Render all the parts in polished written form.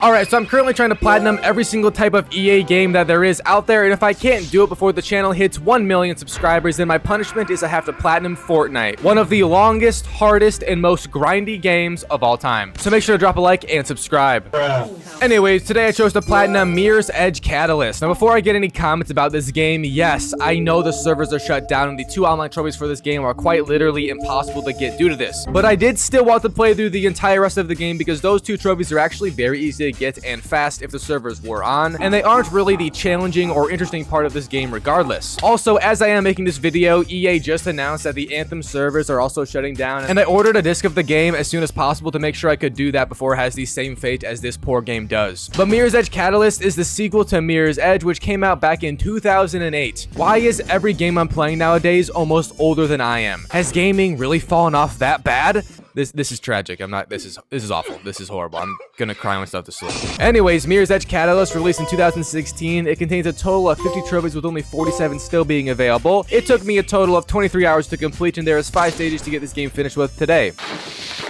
Alright, so I'm currently trying to platinum every single type of EA game that there is out there, and if I can't do it before the channel hits 1 million subscribers, then my punishment is I have to platinum Fortnite, one of the longest, hardest, and most grindy games of all time. So make sure to drop a like and subscribe. Anyways, today I chose to platinum Mirror's Edge Catalyst. Now before I get any comments about this game, yes, I know the servers are shut down and the 2 online trophies for this game are quite literally impossible to get due to this. But I did still want to play through the entire rest of the game because those 2 trophies are actually very easy to get and fast if the servers were on, and they aren't really the challenging or interesting part of this game regardless. Also, as I am making this video, EA just announced that the Anthem servers are also shutting down, and I ordered a disc of the game as soon as possible to make sure I could do that before it has the same fate as this poor game does. But Mirror's Edge Catalyst is the sequel to Mirror's Edge, which came out back in 2008. Why is every game I'm playing nowadays almost older than I am? Has gaming really fallen off that bad? This is tragic. This is awful. This is horrible. I'm gonna cry myself to sleep. Anyways, Mirror's Edge Catalyst released in 2016. It contains a total of 50 trophies with only 47 still being available. It took me a total of 23 hours to complete, and there is 5 stages to get this game finished with today.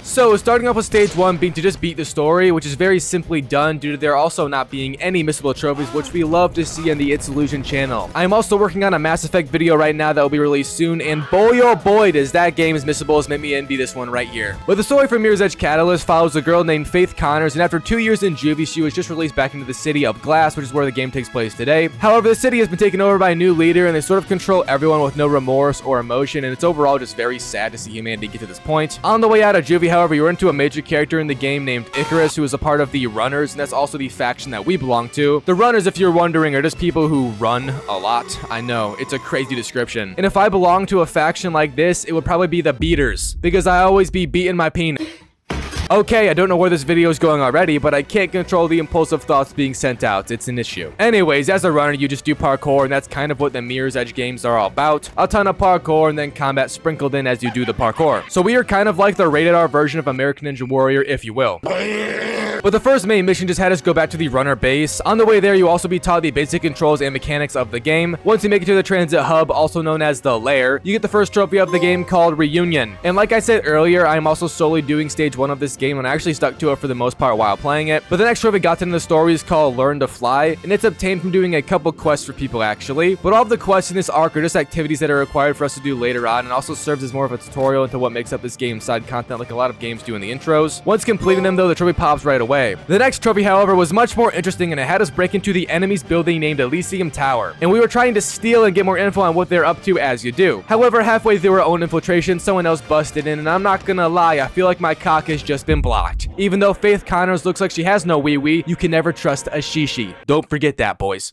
So, starting off with stage 1 being to just beat the story, which is very simply done due to there also not being any missable trophies, which we love to see on the Its Ilusion channel. I am also working on a Mass Effect video right now that will be released soon, and boy oh boy does that game is missable as made me envy this one right here. But the story for Mirror's Edge Catalyst follows a girl named Faith Connors, and after 2 years in juvie, she was just released back into the city of Glass, which is where the game takes place today. However, the city has been taken over by a new leader, and they sort of control everyone with no remorse or emotion, and it's overall just very sad to see humanity get to this point. On the way out of juvie, however, you run into a major character in the game named Icarus, who is a part of the Runners, and that's also the faction that we belong to. The Runners, if you're wondering, are just people who run a lot. I know, it's a crazy description. And if I belong to a faction like this, it would probably be the Beaters, because I always be beating my penis. Okay, I don't know where this video is going already, but I can't control the impulsive thoughts being sent out. It's an issue. Anyways, as a runner, you just do parkour, and that's kind of what the Mirror's Edge games are all about. A ton of parkour, and then combat sprinkled in as you do the parkour. So we are kind of like the rated R version of American Ninja Warrior, if you will. But the first main mission just had us go back to the runner base. On the way there, you'll also be taught the basic controls and mechanics of the game. Once you make it to the transit hub, also known as the lair, you get the first trophy of the game called Reunion. And like I said earlier, I'm also solely doing stage 1 of this game, and I actually stuck to it for the most part while playing it. But the next trophy got into the story is called Learn to Fly, and it's obtained from doing a couple quests for people actually. But all of the quests in this arc are just activities that are required for us to do later on, and also serves as more of a tutorial into what makes up this game's side content like a lot of games do in the intros. Once completing them though, the trophy pops right away. The next trophy, however, was much more interesting, and it had us break into the enemy's building named Elysium Tower. And we were trying to steal and get more info on what they're up to as you do. However, halfway through our own infiltration, someone else busted in, and I'm not gonna lie, I feel like my cock has just been blocked. Even though Faith Connors looks like she has no wee-wee, you can never trust a shishi. Don't forget that, boys.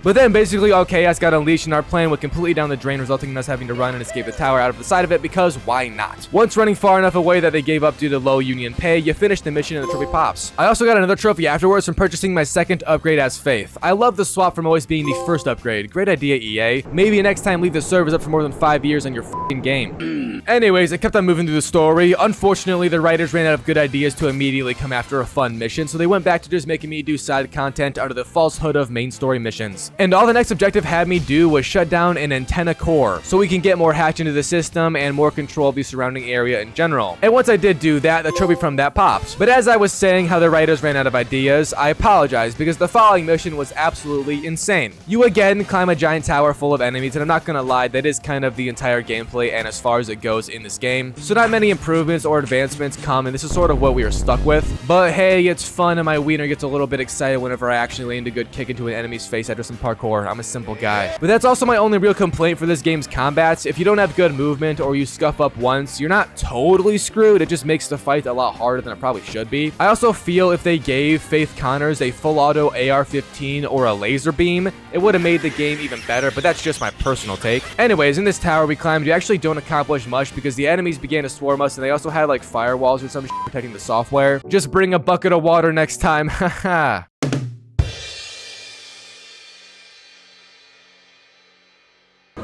But then basically all chaos got unleashed and our plan went completely down the drain, resulting in us having to run and escape the tower out of the side of it, because why not? Once running far enough away that they gave up due to low union pay, you finish the mission and the trophy pops. I also got another trophy afterwards from purchasing my second upgrade as Faith. I love the swap from always being the first upgrade. Great idea, EA. Maybe next time leave the servers up for more than 5 years on your f***ing game. Anyways, I kept on moving through the story. Unfortunately, the writers ran out of good ideas to immediately come after a fun mission, so they went back to just making me do side content under the falsehood of main story missions. And all the next objective had me do was shut down an antenna core, so we can get more hatch into the system and more control of the surrounding area in general. And once I did do that, the trophy from that popped. But as I was saying how the writers ran out of ideas, I apologize because the following mission was absolutely insane. You again climb a giant tower full of enemies, and I'm not gonna lie, that is kind of the entire gameplay and as far as it goes in this game. So not many improvements or advancements come, and this is sort of what we are stuck with. But hey, it's fun, and my wiener gets a little bit excited whenever I actually land a good kick into an enemy's face after some parkour. I'm a simple guy. But that's also my only real complaint for this game's combats. If you don't have good movement or you scuff up once, you're not totally screwed. It just makes the fight a lot harder than it probably should be. I also feel if they gave Faith Connors a full auto AR-15 or a laser beam, it would have made the game even better, but that's just my personal take. Anyways, in this tower we climbed, you actually don't accomplish much because the enemies began to swarm us, and they also had like firewalls or some shit protecting the software. Just bring a bucket of water next time. Haha.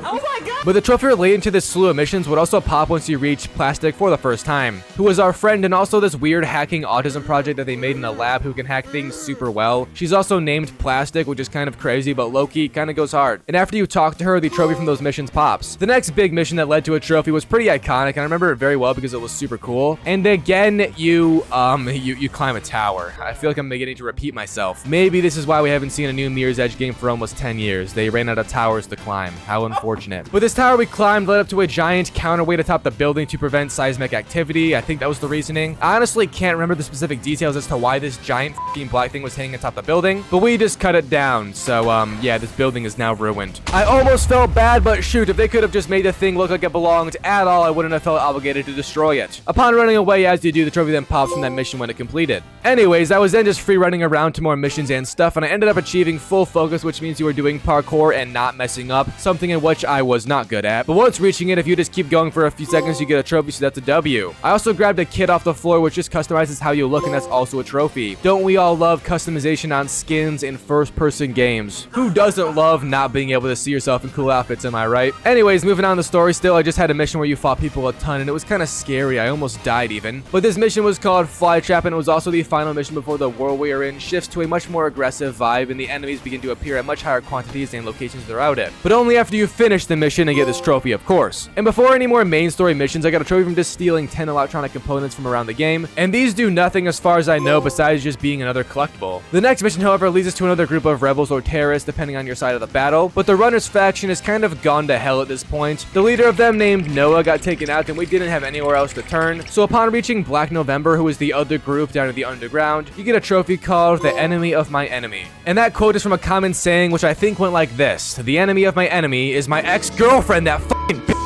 Oh my god! But the trophy relating to this slew of missions would also pop once you reach Plastic for the first time, who was our friend and also this weird hacking autism project that they made in a lab who can hack things super well. She's also named Plastic, which is kind of crazy, but low-key kind of goes hard. And after you talk to her, the trophy from those missions pops. The next big mission that led to a trophy was pretty iconic, and I remember it very well because it was super cool. And again, you climb a tower. I feel like I'm beginning to repeat myself. Maybe this is why we haven't seen a new Mirror's Edge game for almost 10 years. They ran out of towers to climb. How unfortunate. But this tower we climbed led up to a giant counterweight atop the building to prevent seismic activity. I think that was the reasoning. I honestly can't remember the specific details as to why this giant f***ing black thing was hanging atop the building, but we just cut it down. So, yeah, this building is now ruined. I almost felt bad, but shoot, if they could have just made the thing look like it belonged at all, I wouldn't have felt obligated to destroy it. Upon running away as you do, the trophy then pops from that mission when it completed. Anyways, I was then just free running around to more missions and stuff, and I ended up achieving full focus, which means you were doing parkour and not messing up, something in which I was not good at. But once reaching it, if you just keep going for a few seconds, you get a trophy, so that's a W. I also grabbed a kit off the floor, which just customizes how you look, and that's also a trophy. Don't we all love customization on skins in first-person games? Who doesn't love not being able to see yourself in cool outfits, am I right? Anyways, moving on the story still, I just had a mission where you fought people a ton, and it was kind of scary. I almost died even. But this mission was called Flytrap, and it was also the final mission before the world we are in shifts to a much more aggressive vibe, and the enemies begin to appear at much higher quantities and locations throughout it. But only after you finish the mission and get this trophy, of course. And before any more main story missions, I got a trophy from just stealing 10 electronic components from around the game, and these do nothing as far as I know besides just being another collectible. The next mission, however, leads us to another group of rebels or terrorists depending on your side of the battle, but the runners faction has kind of gone to hell at this point. The leader of them, named Noah, got taken out and we didn't have anywhere else to turn, so upon reaching Black November, who is the other group down in the underground, you get a trophy called the enemy of my enemy. And that quote is from a common saying which I think went like this: the enemy of my enemy is my ex-girlfriend, that fucking bitch.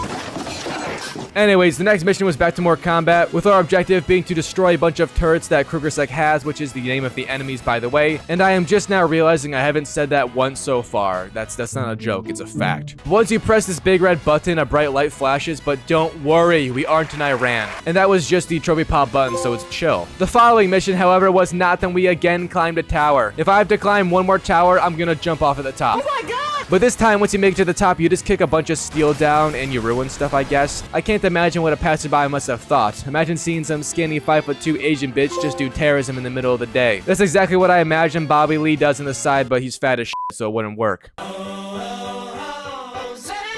Anyways, the next mission was back to more combat, with our objective being to destroy a bunch of turrets that KrugerSec has, which is the name of the enemies, by the way, and I am just now realizing I haven't said that once so far. That's not a joke, it's a fact. Once you press this big red button, a bright light flashes, but don't worry, we aren't in Iran. And that was just the trophy pop button, so it's chill. The following mission, however, was not that we again climbed a tower. If I have to climb one more tower, I'm gonna jump off at the top. Oh my god! But this time, once you make it to the top, you just kick a bunch of steel down and you ruin stuff, I guess. I can't imagine what a passerby must have thought. Imagine seeing some skinny 5'2" Asian bitch just do terrorism in the middle of the day. That's exactly what I imagine Bobby Lee does on the side, but he's fat as shit, so it wouldn't work.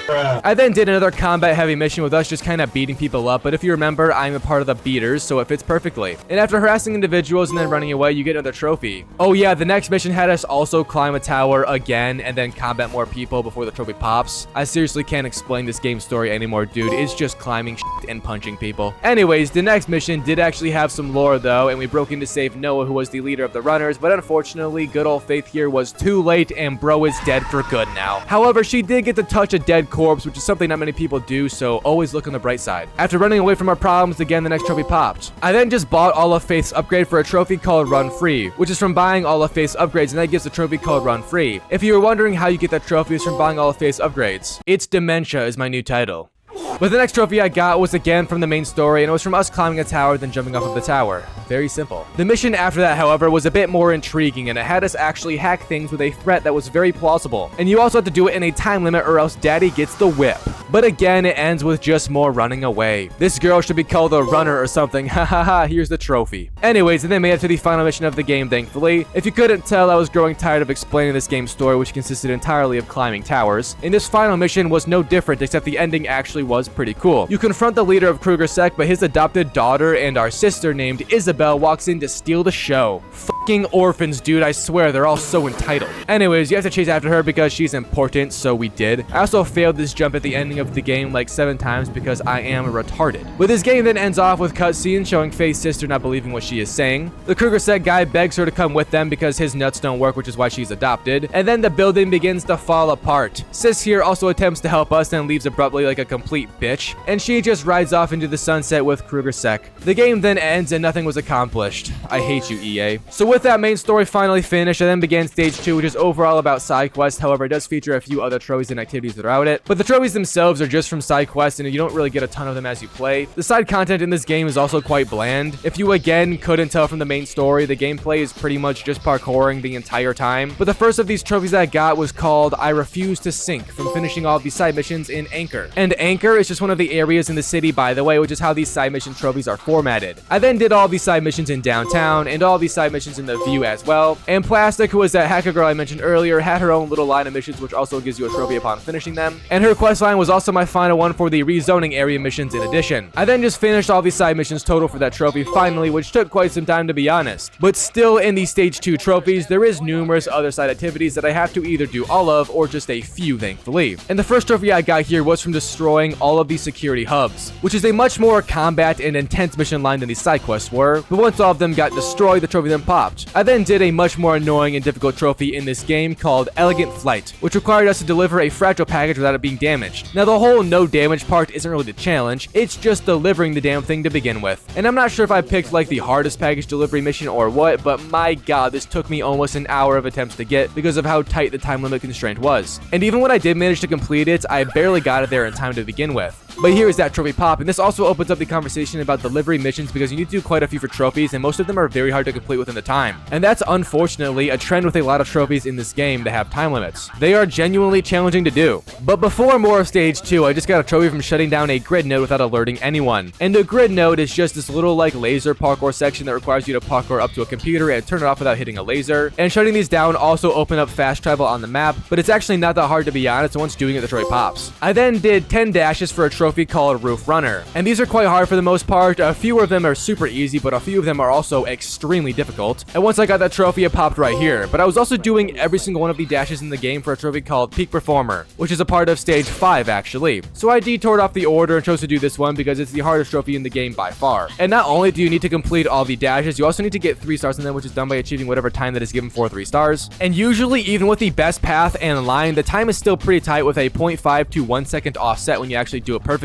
I then did another combat-heavy mission with us just kind of beating people up, but if you remember, I'm a part of the beaters, so it fits perfectly. And after harassing individuals and then running away, you get another trophy. Oh yeah, the next mission had us also climb a tower again and then combat more people before the trophy pops. I seriously can't explain this game story anymore, dude. It's just climbing shit and punching people. Anyways, the next mission did actually have some lore though, and we broke in to save Noah, who was the leader of the runners, but unfortunately, good old Faith here was too late and bro is dead for good now. However, she did get to touch a dead corpse, which is something not many people do, so always look on the bright side. After running away from our problems, again, the next trophy popped. I then just bought all of Faith's upgrade for a trophy called Run Free, which is from buying all of Faith's upgrades, and that gives a trophy called Run Free. If you were wondering how you get that trophy, it's from buying all of Faith's upgrades. It's Dementia is my new title. But the next trophy I got was again from the main story, and it was from us climbing a tower then jumping off of the tower. Very simple. The mission after that, however, was a bit more intriguing, and it had us actually hack things with a threat that was very plausible. And you also have to do it in a time limit or else daddy gets the whip. But again, it ends with just more running away. This girl should be called a runner or something. Hahaha, here's the trophy. Anyways, and they made it to the final mission of the game, thankfully. If you couldn't tell, I was growing tired of explaining this game's story, which consisted entirely of climbing towers. And this final mission was no different, except the ending actually was pretty cool. You confront the leader of KrugerSec, but his adopted daughter and our sister named Isabel walks in to steal the show. Fucking orphans, dude, I swear, they're all so entitled. Anyways, you have to chase after her because she's important, so we did. I also failed this jump at the ending of the game like 7 times because I am retarded. But this game then ends off with cutscenes showing Faith's sister not believing what she is saying. The KrugerSec guy begs her to come with them because his nuts don't work, which is why she's adopted. And then the building begins to fall apart. Sis here also attempts to help us and leaves abruptly like a complete bitch. And she just rides off into the sunset with KrugerSec. The game then ends and nothing was accomplished. I hate you, EA. So with with that main story finally finished, I then began stage 2, which is overall about side quests. However, it does feature a few other trophies and activities throughout it, but the trophies themselves are just from side quests, and you don't really get a ton of them as you play. The side content in this game is also quite bland. If you again couldn't tell from the main story, the gameplay is pretty much just parkouring the entire time. But the first of these trophies I got was called I Refuse to Sink, from finishing all of these side missions in Anchor. And Anchor is just one of the areas in the city, by the way, which is how these side mission trophies are formatted. I then did all these side missions in downtown, and all these side missions in the View as well. And Plastic, who was that hacker girl I mentioned earlier, had her own little line of missions, which also gives you a trophy upon finishing them. And her quest line was also my final one for the rezoning area missions in addition. I then just finished all these side missions total for that trophy finally, which took quite some time to be honest. But still, in these stage 2 trophies, there is numerous other side activities that I have to either do all of or just a few, thankfully. And the first trophy I got here was from destroying all of these security hubs, which is a much more combat and intense mission line than these side quests were. But once all of them got destroyed, the trophy then popped. I then did a much more annoying and difficult trophy in this game called Elegant Flight, which required us to deliver a fragile package without it being damaged. Now, the whole no damage part isn't really the challenge, it's just delivering the damn thing to begin with. And I'm not sure if I picked like the hardest package delivery mission or what, but my god, this took me almost an hour of attempts to get because of how tight the time limit constraint was. And even when I did manage to complete it, I barely got it there in time to begin with. But here is that trophy pop, and this also opens up the conversation about delivery missions because you need to do quite a few for trophies, and most of them are very hard to complete within the time. And that's unfortunately a trend with a lot of trophies in this game that have time limits. They are genuinely challenging to do. But before more of stage 2, I just got a trophy from shutting down a grid node without alerting anyone. And a grid node is just this little like laser parkour section that requires you to parkour up to a computer and turn it off without hitting a laser. And shutting these down also open up fast travel on the map, but it's actually not that hard to be honest once doing it the trophy pops. I then did 10 dashes for a trophy called Roof Runner, and these are quite hard for the most part. A few of them are super easy, but a few of them are also extremely difficult. And once I got that trophy, it popped right here. But I was also doing every single one of the dashes in the game for a trophy called Peak Performer, which is a part of stage 5 actually. So I detoured off the order and chose to do this one because it's the hardest trophy in the game by far. And not only do you need to complete all the dashes, you also need to get 3 stars in them, which is done by achieving whatever time that is given for 3 stars. And usually, even with the best path and line, the time is still pretty tight with a 0.5 to 1 second offset when you actually do it perfectly.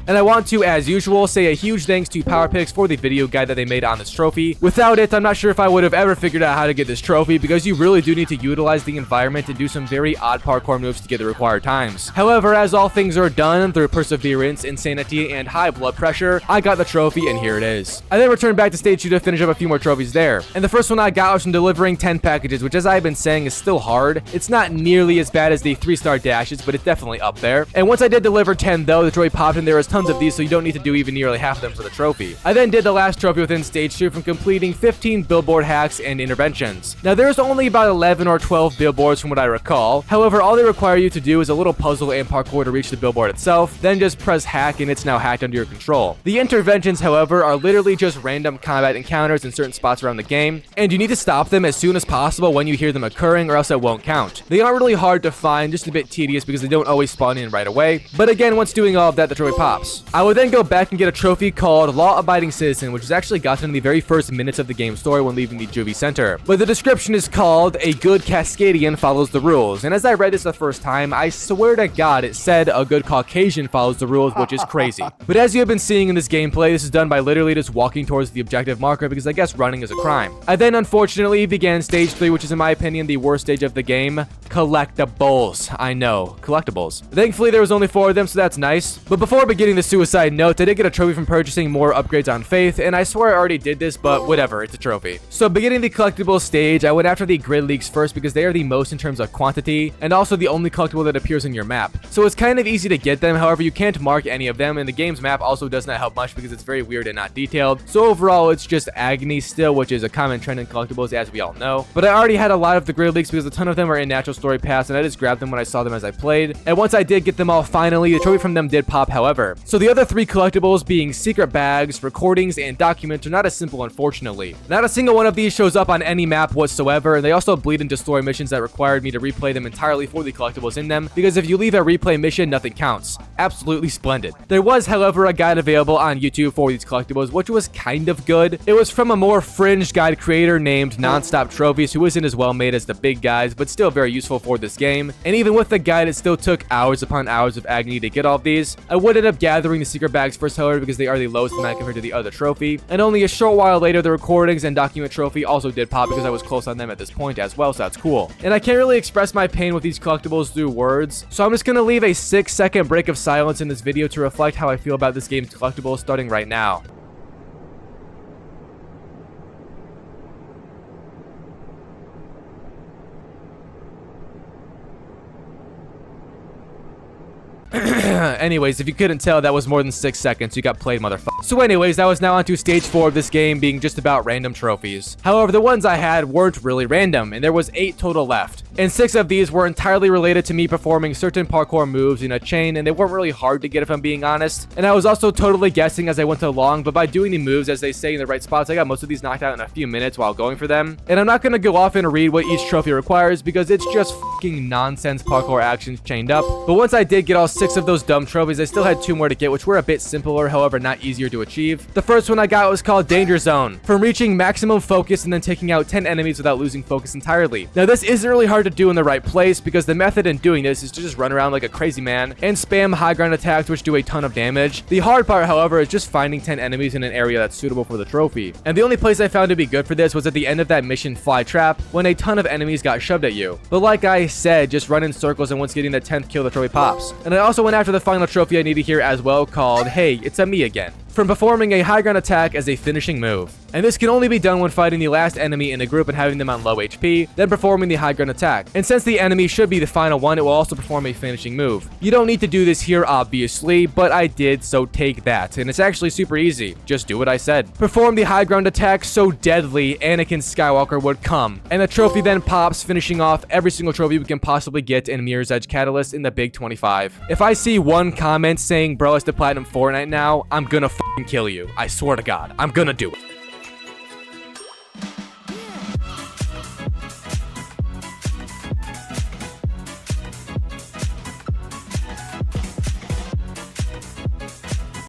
And I want to, as usual, say a huge thanks to PowerPix for the video guide that they made on this trophy. Without it, I'm not sure if I would have ever figured out how to get this trophy because you really do need to utilize the environment and do some very odd parkour moves to get the required times. However, as all things are done through perseverance, insanity, and high blood pressure, I got the trophy and here it is. I then returned back to stage 2 to finish up a few more trophies there. And the first one I got was from delivering 10 packages, which as I've been saying is still hard. It's not nearly as bad as the 3-star dashes, but it's definitely up there. And once I did deliver 10 though, the trophy popped and there was tons of these, so you don't need to do even nearly half of them for the trophy. I then did the last trophy within stage 2 from completing 15 billboard hacks and interventions. Now there's only about 11 or 12 billboards from what I recall. However, all they require you to do is a little puzzle and parkour to reach the billboard itself, then just press hack and it's now hacked under your control. The interventions, however, are literally just random combat encounters in certain spots around the game, and you need to stop them as soon as possible when you hear them occurring or else it won't count. They aren't really hard to find, just a bit tedious because they don't always spawn in right away, but again, once doing all of that, the trophy pops. I would then go back and get a trophy called Law Abiding Citizen, which is actually gotten in the very first minutes of the game story when leaving the Juvie Center. But the description is called A Good Cascadian Follows the Rules, and as I read this the first time, I swear to God it said A Good Caucasian Follows the Rules, which is crazy. But as you have been seeing in this gameplay, this is done by literally just walking towards the objective marker because I guess running is a crime. I then unfortunately began stage 3, which is in my opinion the worst stage of the game. Collectibles. I know, collectibles. Thankfully there was only 4 of them, so that's nice. But before beginning the suicide note, I did get a trophy from purchasing more upgrades on Faith, and I swear I already did this, but whatever, it's a trophy. So beginning the collectible stage, I went after the grid leaks first because they are the most in terms of quantity, and also the only collectible that appears in your map. So it's kind of easy to get them, however you can't mark any of them, and the game's map also does not help much because it's very weird and not detailed. So overall, it's just agony still, which is a common trend in collectibles as we all know. But I already had a lot of the grid leaks because a ton of them were in natural story paths, and I just grabbed them when I saw them as I played. And once I did get them all finally, the trophy from them did pop, however. So the other 3 collectibles being secret bags, recordings, and documents are not as simple, unfortunately. Not a single one of these shows up on any map whatsoever, and they also bleed into story missions that required me to replay them entirely for the collectibles in them, because if you leave a replay mission, nothing counts. Absolutely splendid. There was, however, a guide available on YouTube for these collectibles, which was kind of good. It was from a more fringe guide creator named Nonstop Trophies, who isn't as well made as the big guys, but still very useful for this game. And even with the guide, it still took hours upon hours of agony to get all of these. I would end up gathering the secret bags first, however, because they are the lowest amount compared to the other trophy. And only a short while later, the recordings and document trophy also did pop because I was close on them at this point as well, so that's cool. And I can't really express my pain with these collectibles through words, so I'm just gonna leave a 6-second break of silence in this video to reflect how I feel about this game's collectibles starting right now. Anyways, if you couldn't tell, that was more than 6 seconds. You got played, motherfucker. So anyways, that was now onto stage 4 of this game being just about random trophies. However, the ones I had weren't really random, and there was 8 total left. And 6 of these were entirely related to me performing certain parkour moves in a chain, and they weren't really hard to get if I'm being honest. And I was also totally guessing as I went along, but by doing the moves as they say in the right spots, I got most of these knocked out in a few minutes while going for them. And I'm not gonna go off and read what each trophy requires because it's just fucking nonsense parkour actions chained up. But once I did get all 6 of those dumb trophies, I still had 2 more to get, which were a bit simpler, however not easier to achieve. The first one I got was called Danger Zone, from reaching maximum focus and then taking out 10 enemies without losing focus entirely. Now this isn't really hard to do in the right place because the method in doing this is to just run around like a crazy man and spam high ground attacks which do a ton of damage. The hard part, however, is just finding 10 enemies in an area that's suitable for the trophy. And the only place I found to be good for this was at the end of that mission Fly Trap, when a ton of enemies got shoved at you. But like I said, just run in circles and once getting the 10th kill, the trophy pops. And I also went after the final trophy I needed here as well, called Hey, It's a Me Again, from performing a high ground attack as a finishing move. And this can only be done when fighting the last enemy in a group and having them on low HP, then performing the high ground attack. And since the enemy should be the final one, it will also perform a finishing move. You don't need to do this here, obviously, but I did, so take that. And it's actually super easy. Just do what I said. Perform the high ground attack so deadly Anakin Skywalker would come. And the trophy then pops, finishing off every single trophy we can possibly get in Mirror's Edge Catalyst in the Big 25. If I see one comment saying, bro, it's the Platinum Fortnite now, I'm gonna fucking kill you. I swear to God, I'm gonna do it.